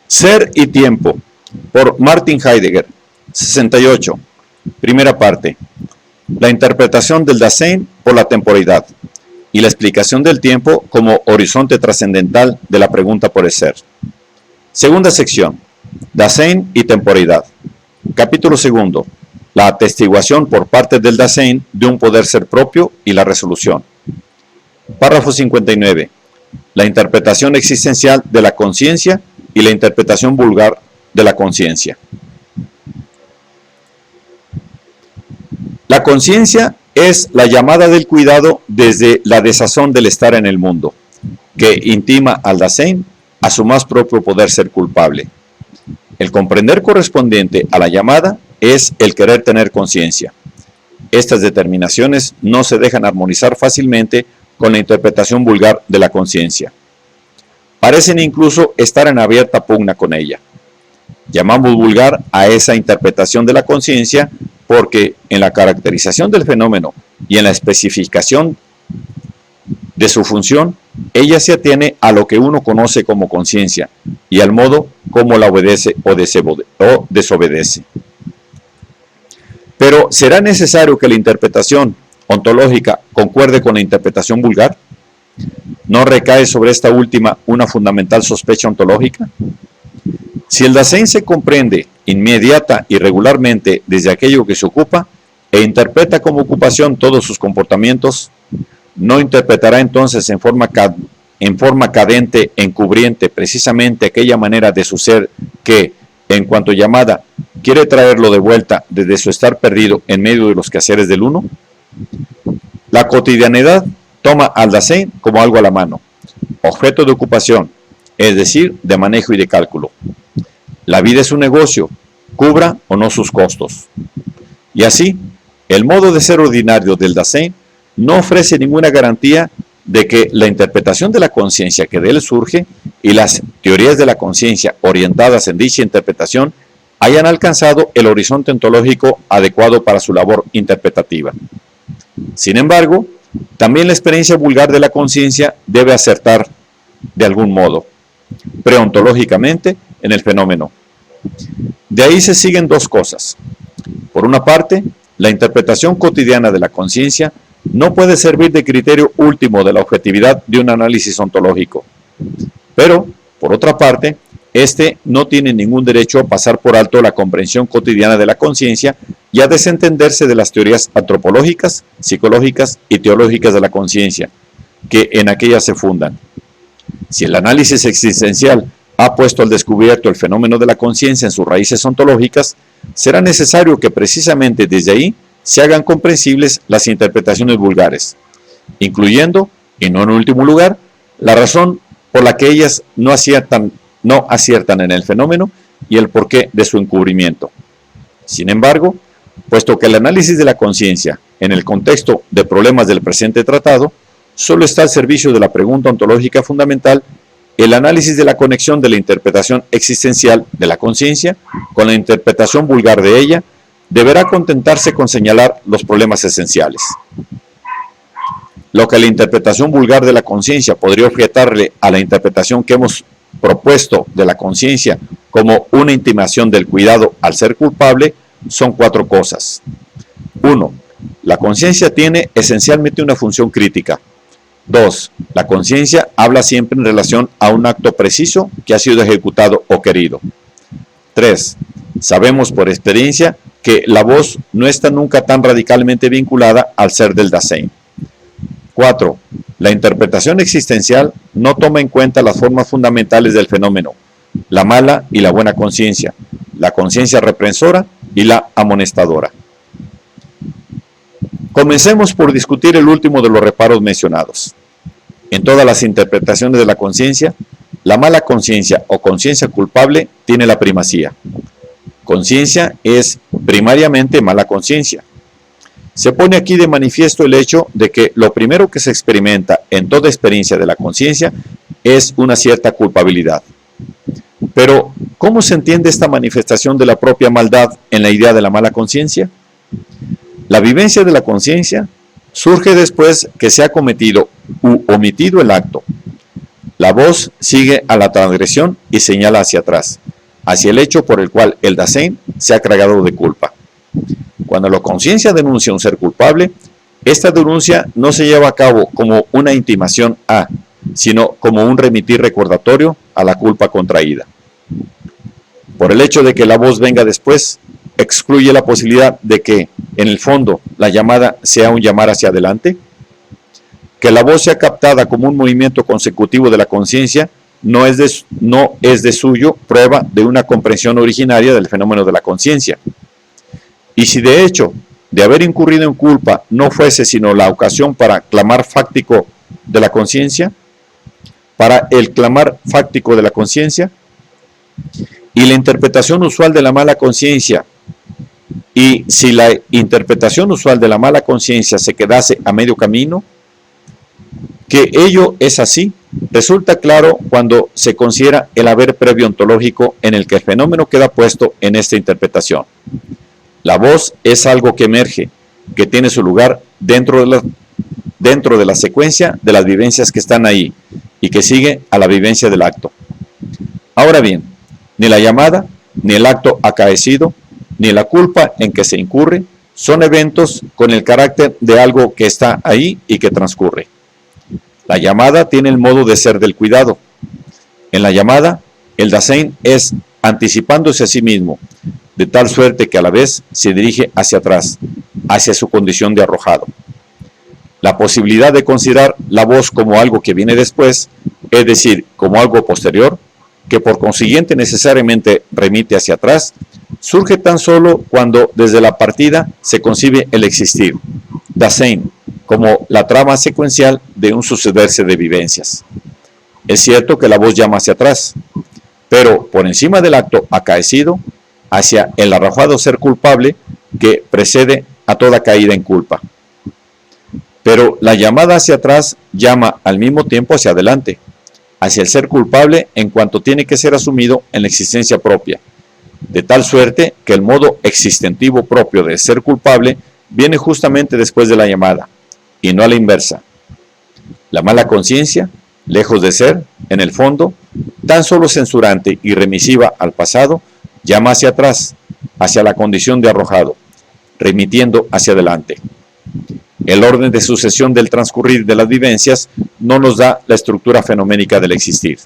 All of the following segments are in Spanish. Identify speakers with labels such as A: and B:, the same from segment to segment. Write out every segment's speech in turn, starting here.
A: Ser y tiempo, por Martin Heidegger, 68. Primera parte. La interpretación del Dasein por la temporalidad y la explicación del tiempo como horizonte trascendental de la pregunta por el ser. Segunda sección. Dasein y temporalidad. Capítulo segundo. La atestiguación por parte del Dasein de un poder ser propio y la resolución. Párrafo 59. La interpretación existencial de la conciencia y la interpretación vulgar de la conciencia. La conciencia es la llamada del cuidado desde la desazón del estar en el mundo, que intima al Dasein a su más propio poder ser culpable. El comprender correspondiente a la llamada es el querer tener conciencia. Estas determinaciones no se dejan armonizar fácilmente con la interpretación vulgar de la conciencia. Parecen incluso estar en abierta pugna con ella. Llamamos vulgar a esa interpretación de la conciencia porque en la caracterización del fenómeno y en la especificación de su función, ella se atiene a lo que uno conoce como conciencia y al modo como la obedece o desobedece. Pero ¿será necesario que la interpretación ontológica concuerde con la interpretación vulgar? ¿No recae sobre esta última una fundamental sospecha ontológica? Si el Dasein se comprende inmediata y regularmente desde aquello que se ocupa e interpreta como ocupación todos sus comportamientos, ¿no interpretará entonces en forma cadente, encubriente, precisamente aquella manera de su ser que, en cuanto llamada, quiere traerlo de vuelta desde su estar perdido en medio de los quehaceres del uno? La cotidianidad toma al Dasein como algo a la mano, objeto de ocupación, es decir, de manejo y de cálculo. La vida es un negocio, cubra o no sus costos. Y así, el modo de ser ordinario del Dasein no ofrece ninguna garantía de que la interpretación de la conciencia que de él surge y las teorías de la conciencia orientadas en dicha interpretación hayan alcanzado el horizonte ontológico adecuado para su labor interpretativa. Sin embargo, también la experiencia vulgar de la conciencia debe acertar de algún modo, preontológicamente, en el fenómeno. De ahí se siguen dos cosas. Por una parte, la interpretación cotidiana de la conciencia no puede servir de criterio último de la objetividad de un análisis ontológico. Pero, por otra parte, este no tiene ningún derecho a pasar por alto la comprensión cotidiana de la conciencia y a desentenderse de las teorías antropológicas, psicológicas y teológicas de la conciencia, que en aquellas se fundan. Si el análisis existencial ha puesto al descubierto el fenómeno de la conciencia en sus raíces ontológicas, será necesario que precisamente desde ahí se hagan comprensibles las interpretaciones vulgares, incluyendo, y no en último lugar, la razón por la que ellas no aciertan en el fenómeno y el porqué de su encubrimiento. Sin embargo, puesto que el análisis de la conciencia, en el contexto de problemas del presente tratado, solo está al servicio de la pregunta ontológica fundamental, el análisis de la conexión de la interpretación existencial de la conciencia con la interpretación vulgar de ella deberá contentarse con señalar los problemas esenciales. Lo que la interpretación vulgar de la conciencia podría objetarle a la interpretación que hemos propuesto de la conciencia como una intimación del cuidado al ser culpable son cuatro cosas. 1. La conciencia tiene esencialmente una función crítica. 2. La conciencia habla siempre en relación a un acto preciso que ha sido ejecutado o querido. 3. Sabemos por experiencia que la voz no está nunca tan radicalmente vinculada al ser del Dasein. 4. La interpretación existencial no toma en cuenta las formas fundamentales del fenómeno, la mala y la buena conciencia, la conciencia reprensora y la amonestadora. Comencemos por discutir el último de los reparos mencionados. En todas las interpretaciones de la conciencia, la mala conciencia o conciencia culpable tiene la primacía. Conciencia es primariamente mala conciencia. Se pone aquí de manifiesto el hecho de que lo primero que se experimenta en toda experiencia de la conciencia es una cierta culpabilidad. Pero, ¿cómo se entiende esta manifestación de la propia maldad en la idea de la mala conciencia? La vivencia de la conciencia surge después que se ha cometido u omitido el acto. La voz sigue a la transgresión y señala hacia atrás, hacia el hecho por el cual el Dasein se ha cargado de culpa. Cuando la conciencia denuncia un ser culpable, esta denuncia no se lleva a cabo como una intimación a, sino como un remitir recordatorio a la culpa contraída. Por el hecho de que la voz venga después, excluye la posibilidad de que, en el fondo, la llamada sea un llamar hacia adelante. Que la voz sea captada como un movimiento consecutivo de la conciencia no es de suyo prueba de una comprensión originaria del fenómeno de la conciencia. Y si de hecho, de haber incurrido en culpa no fuese sino la ocasión para clamar fáctico de la conciencia, para el clamar fáctico de la conciencia, y la interpretación usual de la mala conciencia, y si la interpretación usual de la mala conciencia se quedase a medio camino, que ello es así, resulta claro cuando se considera el haber previo ontológico en el que el fenómeno queda puesto en esta interpretación. La voz es algo que emerge, que tiene su lugar dentro de la secuencia de las vivencias que están ahí y que sigue a la vivencia del acto. Ahora bien, ni la llamada, ni el acto acaecido, ni la culpa en que se incurre son eventos con el carácter de algo que está ahí y que transcurre. La llamada tiene el modo de ser del cuidado. En la llamada, el Dasein es anticipándose a sí mismo, de tal suerte que a la vez se dirige hacia atrás, hacia su condición de arrojado. La posibilidad de considerar la voz como algo que viene después, es decir, como algo posterior, que por consiguiente necesariamente remite hacia atrás, surge tan solo cuando desde la partida se concibe el existir, Dasein, como la trama secuencial de un sucederse de vivencias. Es cierto que la voz llama hacia atrás, pero por encima del acto acaecido, hacia el arrojado ser culpable que precede a toda caída en culpa. Pero la llamada hacia atrás llama al mismo tiempo hacia adelante, hacia el ser culpable en cuanto tiene que ser asumido en la existencia propia, de tal suerte que el modo existentivo propio de ser culpable viene justamente después de la llamada, y no a la inversa. La mala conciencia, lejos de ser, en el fondo, tan solo censurante y remisiva al pasado, llama hacia atrás, hacia la condición de arrojado, remitiendo hacia adelante. El orden de sucesión del transcurrir de las vivencias no nos da la estructura fenoménica del existir.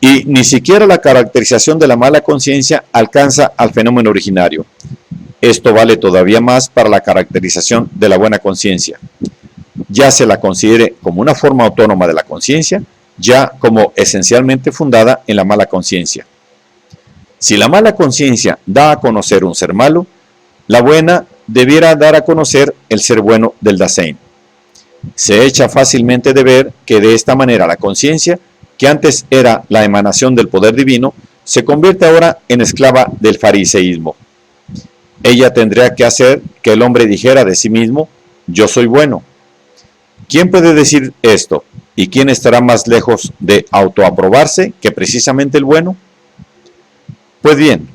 A: Y ni siquiera la caracterización de la mala conciencia alcanza al fenómeno originario. Esto vale todavía más para la caracterización de la buena conciencia. Ya se la considere como una forma autónoma de la conciencia, ya como esencialmente fundada en la mala conciencia. Si la mala conciencia da a conocer un ser malo, la buena debiera dar a conocer el ser bueno del Dasein. Se echa fácilmente de ver que de esta manera la conciencia, que antes era la emanación del poder divino, se convierte ahora en esclava del fariseísmo. Ella tendría que hacer que el hombre dijera de sí mismo, yo soy bueno. ¿Quién puede decir esto? ¿Y quién estará más lejos de autoaprobarse que precisamente el bueno? Pues bien,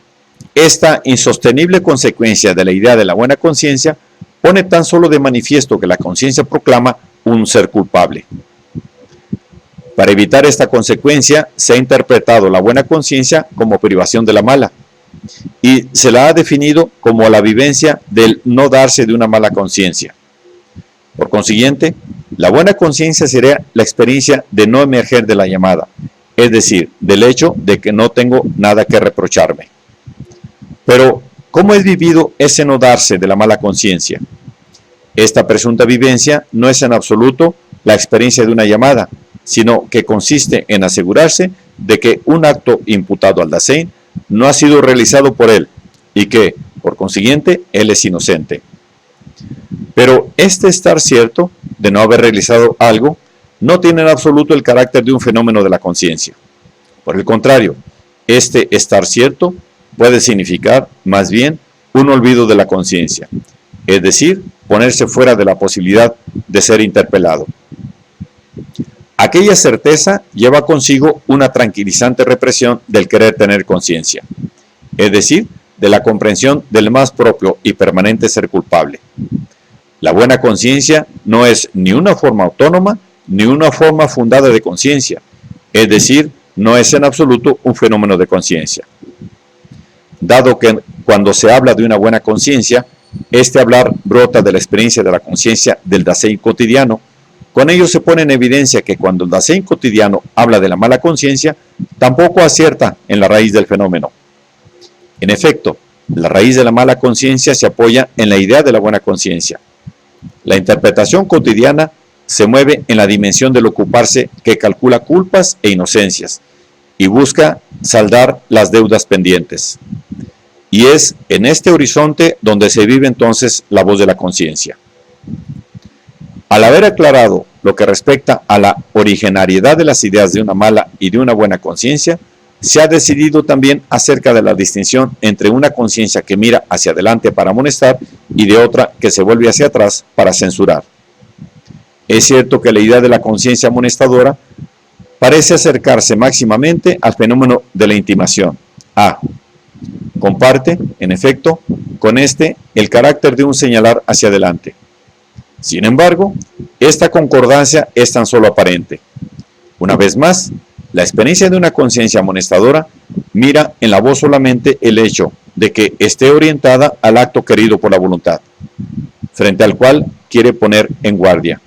A: esta insostenible consecuencia de la idea de la buena conciencia pone tan solo de manifiesto que la conciencia proclama un ser culpable. Para evitar esta consecuencia, se ha interpretado la buena conciencia como privación de la mala, y se la ha definido como la vivencia del no darse de una mala conciencia. Por consiguiente, la buena conciencia sería la experiencia de no emerger de la llamada, es decir, del hecho de que no tengo nada que reprocharme. Pero, ¿cómo es vivido ese no darse de la mala conciencia? Esta presunta vivencia no es en absoluto la experiencia de una llamada, sino que consiste en asegurarse de que un acto imputado al Dasein no ha sido realizado por él y que, por consiguiente, él es inocente. Pero este estar cierto de no haber realizado algo no tiene en absoluto el carácter de un fenómeno de la conciencia. Por el contrario, este estar cierto puede significar, más bien, un olvido de la conciencia, es decir, ponerse fuera de la posibilidad de ser interpelado. Aquella certeza lleva consigo una tranquilizante represión del querer tener conciencia, es decir, de la comprensión del más propio y permanente ser culpable. La buena conciencia no es ni una forma autónoma ni una forma fundada de conciencia, es decir, no es en absoluto un fenómeno de conciencia. Dado que cuando se habla de una buena conciencia, este hablar brota de la experiencia de la conciencia del Dasein cotidiano, con ello se pone en evidencia que cuando el Dasein cotidiano habla de la mala conciencia, tampoco acierta en la raíz del fenómeno. En efecto, la raíz de la mala conciencia se apoya en la idea de la buena conciencia. La interpretación cotidiana se mueve en la dimensión del ocuparse que calcula culpas e inocencias y busca saldar las deudas pendientes. Y es en este horizonte donde se vive entonces la voz de la conciencia. Al haber aclarado lo que respecta a la originariedad de las ideas de una mala y de una buena conciencia, se ha decidido también acerca de la distinción entre una conciencia que mira hacia adelante para amonestar y de otra que se vuelve hacia atrás para censurar. Es cierto que la idea de la conciencia amonestadora parece acercarse máximamente al fenómeno de la intimación. Comparte, en efecto, con este el carácter de un señalar hacia adelante. Sin embargo, esta concordancia es tan solo aparente. Una vez más, la experiencia de una conciencia amonestadora mira en la voz solamente el hecho de que esté orientada al acto querido por la voluntad, frente al cual quiere poner en guardia.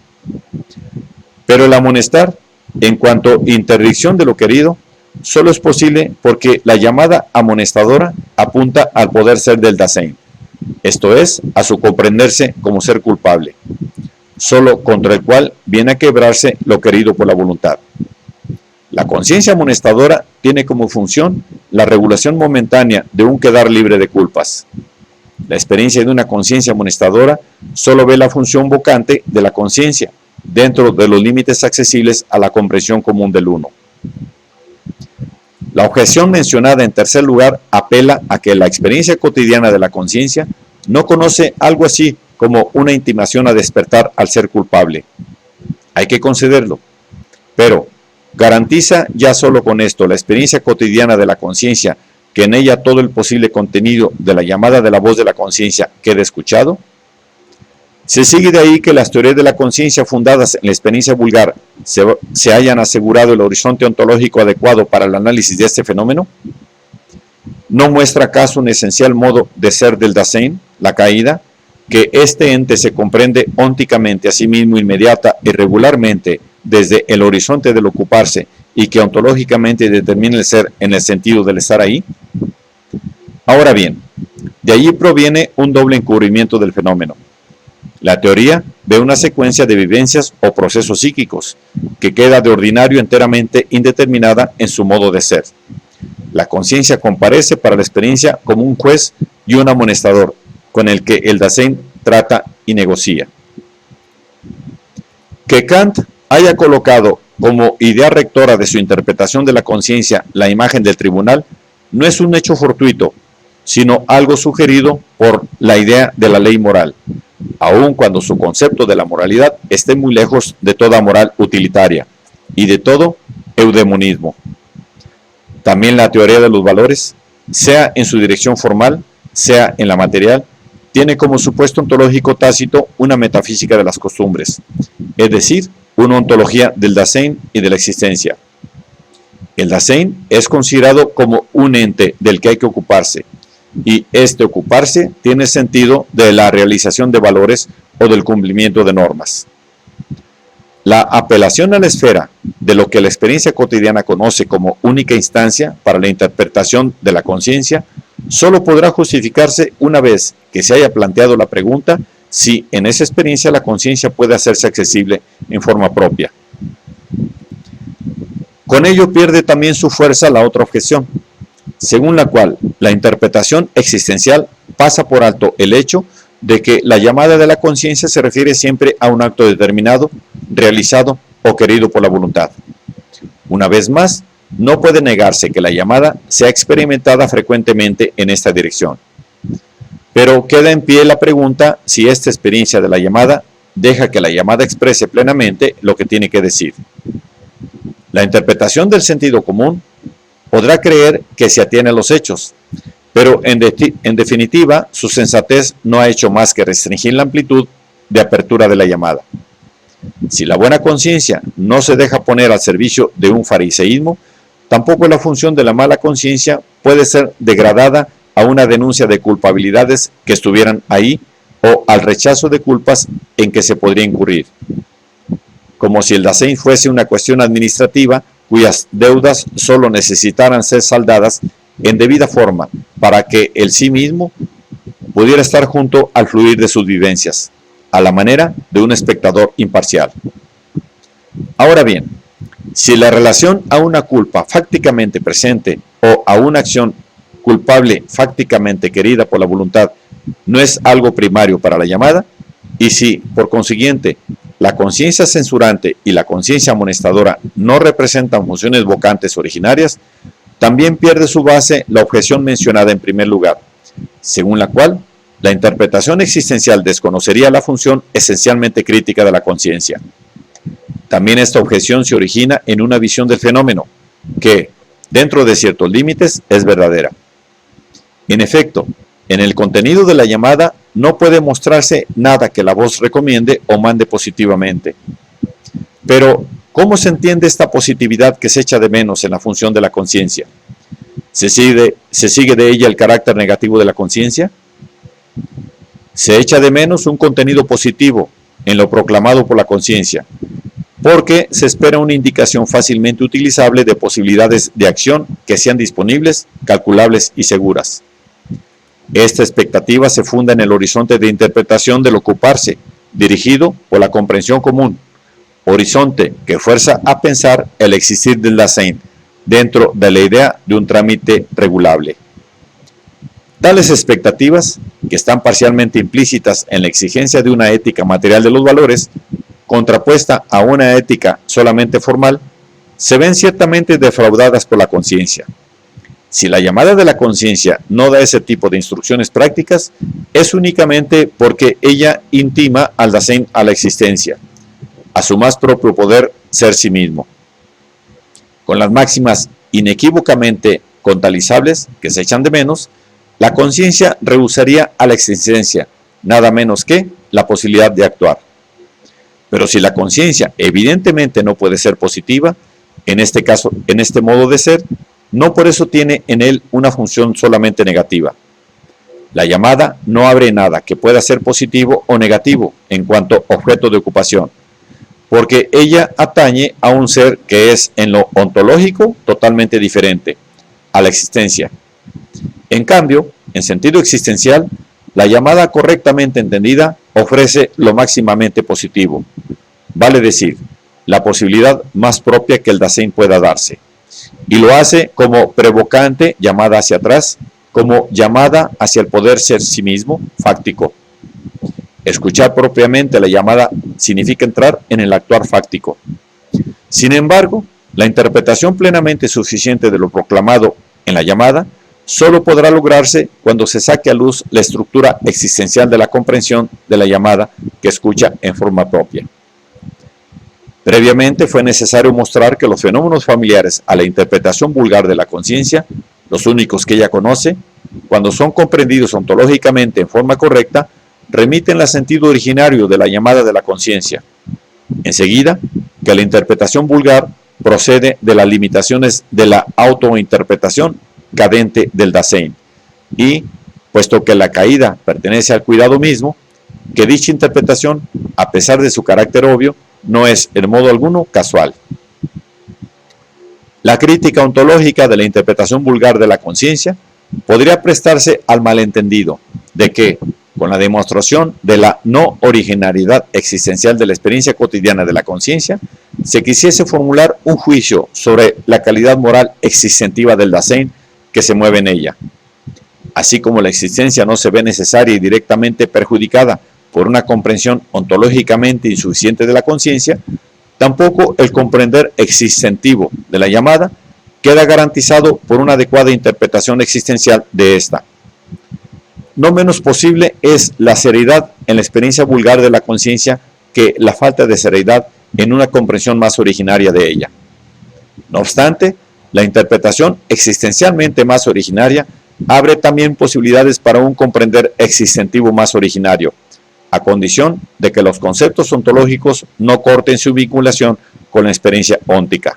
A: Pero el amonestar, en cuanto a interdicción de lo querido, solo es posible porque la llamada amonestadora apunta al poder ser del Dasein, esto es, a su comprenderse como ser culpable, solo contra el cual viene a quebrarse lo querido por la voluntad. La conciencia amonestadora tiene como función la regulación momentánea de un quedar libre de culpas. La experiencia de una conciencia amonestadora solo ve la función vocante de la conciencia, dentro de los límites accesibles a la comprensión común del uno. La objeción mencionada en tercer lugar apela a que la experiencia cotidiana de la conciencia no conoce algo así como una intimación a despertar al ser culpable. Hay que concederlo, pero ¿garantiza ya solo con esto la experiencia cotidiana de la conciencia que en ella todo el posible contenido de la llamada de la voz de la conciencia quede escuchado? Se sigue de ahí que las teorías de la conciencia fundadas en la experiencia vulgar se hayan asegurado el horizonte ontológico adecuado para el análisis de este fenómeno. ¿No muestra acaso un esencial modo de ser del Dasein, la caída, que este ente se comprende ónticamente a sí mismo inmediata y regularmente desde el horizonte del ocuparse y que ontológicamente determina el ser en el sentido del estar ahí? Ahora bien, de allí proviene un doble encubrimiento del fenómeno. La teoría ve una secuencia de vivencias o procesos psíquicos que queda de ordinario enteramente indeterminada en su modo de ser. La conciencia comparece para la experiencia como un juez y un amonestador con el que el Dasein trata y negocia. Que Kant haya colocado como idea rectora de su interpretación de la conciencia la imagen del tribunal no es un hecho fortuito, sino algo sugerido por la idea de la ley moral, aun cuando su concepto de la moralidad esté muy lejos de toda moral utilitaria y de todo eudemonismo. También la teoría de los valores, sea en su dirección formal, sea en la material, tiene como supuesto ontológico tácito una metafísica de las costumbres, es decir, una ontología del Dasein y de la existencia. El Dasein es considerado como un ente del que hay que ocuparse, y este ocuparse tiene sentido de la realización de valores o del cumplimiento de normas. La apelación a la esfera de lo que la experiencia cotidiana conoce como única instancia para la interpretación de la conciencia solo podrá justificarse una vez que se haya planteado la pregunta si en esa experiencia la conciencia puede hacerse accesible en forma propia. Con ello pierde también su fuerza la otra objeción, según la cual la interpretación existencial pasa por alto el hecho de que la llamada de la conciencia se refiere siempre a un acto determinado, realizado o querido por la voluntad. Una vez más, no puede negarse que la llamada sea experimentada frecuentemente en esta dirección. Pero queda en pie la pregunta si esta experiencia de la llamada deja que la llamada exprese plenamente lo que tiene que decir. La interpretación del sentido común podrá creer que se atiene a los hechos, pero en definitiva su sensatez no ha hecho más que restringir la amplitud de apertura de la llamada. Si la buena conciencia no se deja poner al servicio de un fariseísmo, tampoco la función de la mala conciencia puede ser degradada a una denuncia de culpabilidades que estuvieran ahí o al rechazo de culpas en que se podría incurrir. Como si el Dasein fuese una cuestión administrativa cuyas deudas solo necesitaran ser saldadas en debida forma para que el sí mismo pudiera estar junto al fluir de sus vivencias, a la manera de un espectador imparcial. Ahora bien, si la relación a una culpa fácticamente presente o a una acción culpable fácticamente querida por la voluntad no es algo primario para la llamada, y si, por consiguiente, la conciencia censurante y la conciencia amonestadora no representan funciones vocantes originarias, también pierde su base la objeción mencionada en primer lugar, según la cual la interpretación existencial desconocería la función esencialmente crítica de la conciencia. También esta objeción se origina en una visión del fenómeno, que, dentro de ciertos límites, es verdadera. En efecto, en el contenido de la llamada no puede mostrarse nada que la voz recomiende o mande positivamente. Pero, ¿cómo se entiende esta positividad que se echa de menos en la función de la conciencia? ¿Se sigue de ella el carácter negativo de la conciencia? Se echa de menos un contenido positivo en lo proclamado por la conciencia, porque se espera una indicación fácilmente utilizable de posibilidades de acción que sean disponibles, calculables y seguras. Esta expectativa se funda en el horizonte de interpretación del ocuparse, dirigido por la comprensión común, horizonte que fuerza a pensar el existir del Dasein dentro de la idea de un trámite regulable. Tales expectativas, que están parcialmente implícitas en la exigencia de una ética material de los valores, contrapuesta a una ética solamente formal, se ven ciertamente defraudadas por la conciencia. Si la llamada de la conciencia no da ese tipo de instrucciones prácticas, es únicamente porque ella intima al Dasein a la existencia, a su más propio poder ser sí mismo. Con las máximas inequívocamente contalizables que se echan de menos, la conciencia rehusaría a la existencia nada menos que la posibilidad de actuar. Pero si la conciencia evidentemente no puede ser positiva, en este caso, en este modo de ser, no por eso tiene en él una función solamente negativa. La llamada no abre nada que pueda ser positivo o negativo en cuanto objeto de ocupación, porque ella atañe a un ser que es en lo ontológico totalmente diferente, a la existencia. En cambio, en sentido existencial, la llamada correctamente entendida ofrece lo máximamente positivo, vale decir, la posibilidad más propia que el Dasein pueda darse, y lo hace como prevocante llamada hacia atrás, como llamada hacia el poder ser sí mismo, fáctico. Escuchar propiamente la llamada significa entrar en el actuar fáctico. Sin embargo, la interpretación plenamente suficiente de lo proclamado en la llamada solo podrá lograrse cuando se saque a luz la estructura existencial de la comprensión de la llamada que escucha en forma propia. Previamente fue necesario mostrar que los fenómenos familiares a la interpretación vulgar de la conciencia, los únicos que ella conoce, cuando son comprendidos ontológicamente en forma correcta, remiten al sentido originario de la llamada de la conciencia. Enseguida, que la interpretación vulgar procede de las limitaciones de la autointerpretación cadente del Dasein, y, puesto que la caída pertenece al cuidado mismo, que dicha interpretación, a pesar de su carácter obvio, no es en modo alguno casual. La crítica ontológica de la interpretación vulgar de la conciencia podría prestarse al malentendido de que, con la demostración de la no originalidad existencial de la experiencia cotidiana de la conciencia, se quisiese formular un juicio sobre la calidad moral existentiva del Dasein que se mueve en ella. Así como la existencia no se ve necesaria y directamente perjudicada por una comprensión ontológicamente insuficiente de la conciencia, tampoco el comprender existentivo de la llamada queda garantizado por una adecuada interpretación existencial de esta. No menos posible es la seriedad en la experiencia vulgar de la conciencia que la falta de seriedad en una comprensión más originaria de ella. No obstante, la interpretación existencialmente más originaria abre también posibilidades para un comprender existentivo más originario, a condición de que los conceptos ontológicos no corten su vinculación con la experiencia óntica.